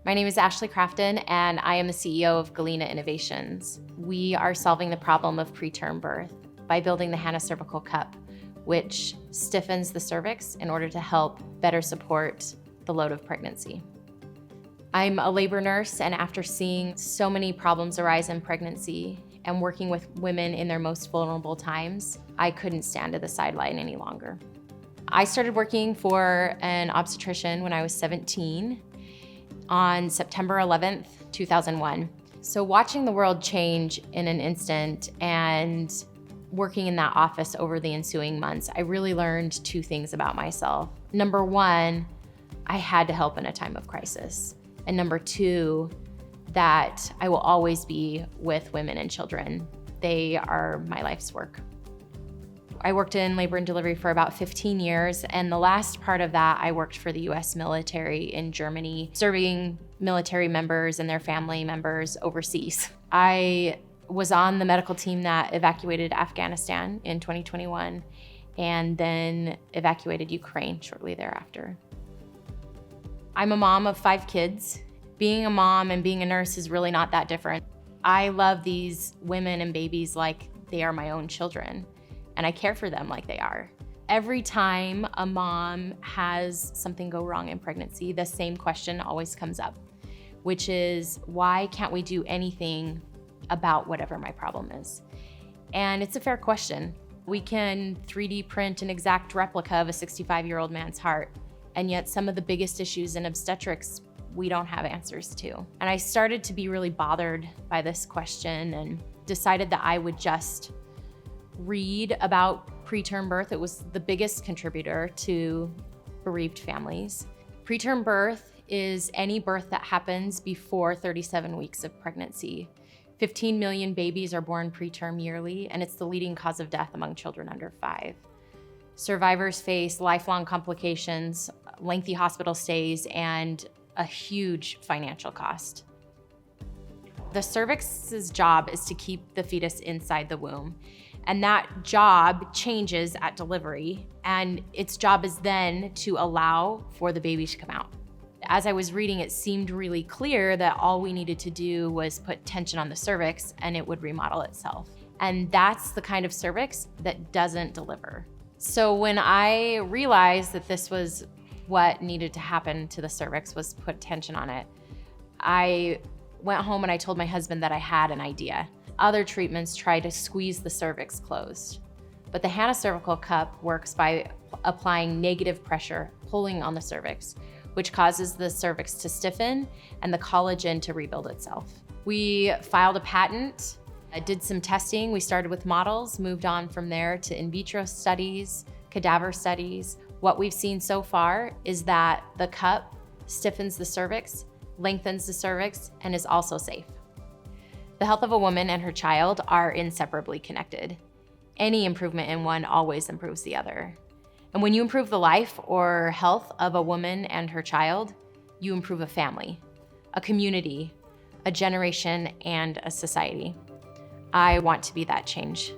My name is Ashley Crafton, and I am the CEO of Galena Innovations. We are solving the problem of preterm birth by building the Hannah Cervical Cup, which stiffens the cervix in order to help better support the load of pregnancy. I'm a labor nurse, and after seeing so many problems arise in pregnancy and working with women in their most vulnerable times, I couldn't stand to the sideline any longer. I started working for an obstetrician when I was 17 on September 11th, 2001. So watching the world change in an instant and working in that office over the ensuing months, I really learned two things about myself. Number one, I had to help in a time of crisis. And number two, that I will always be with women and children. They are my life's work. I worked in labor and delivery for about 15 years, and the last part of that, I worked for the US military in Germany, serving military members and their family members overseas. I was on the medical team that evacuated Afghanistan in 2021, and then evacuated Ukraine shortly thereafter. I'm a mom of 5 kids. Being a mom and being a nurse is really not that different. I love these women and babies like they are my own children, and I care for them like they are. Every time a mom has something go wrong in pregnancy, the same question always comes up, which is, why can't we do anything about whatever my problem is? And it's a fair question. We can 3D print an exact replica of a 65-year-old man's heart, and yet some of the biggest issues in obstetrics we don't have answers to. And I started to be really bothered by this question and decided that I would just read about preterm birth. It was the biggest contributor to bereaved families. Preterm birth is any birth that happens before 37 weeks of pregnancy. 15 million babies are born preterm yearly, and it's the leading cause of death among children under 5. Survivors face lifelong complications, lengthy hospital stays, and a huge financial cost. The cervix's job is to keep the fetus inside the womb, and that job changes at delivery, and its job is then to allow for the baby to come out. As I was reading, it seemed really clear that all we needed to do was put tension on the cervix and it would remodel itself. And that's the kind of cervix that doesn't deliver. So when I realized that this was what needed to happen to the cervix, was put tension on it, I went home and I told my husband that I had an idea. Other treatments try to squeeze the cervix closed, but the Hannah Cervical Cup works by applying negative pressure, pulling on the cervix, which causes the cervix to stiffen and the collagen to rebuild itself. We filed a patent, did some testing. We started with models, moved on from there to in vitro studies, cadaver studies. What we've seen so far is that the cup stiffens the cervix, lengthens the cervix, and is also safe. The health of a woman and her child are inseparably connected. Any improvement in one always improves the other. And when you improve the life or health of a woman and her child, you improve a family, a community, a generation, and a society. I want to be that change.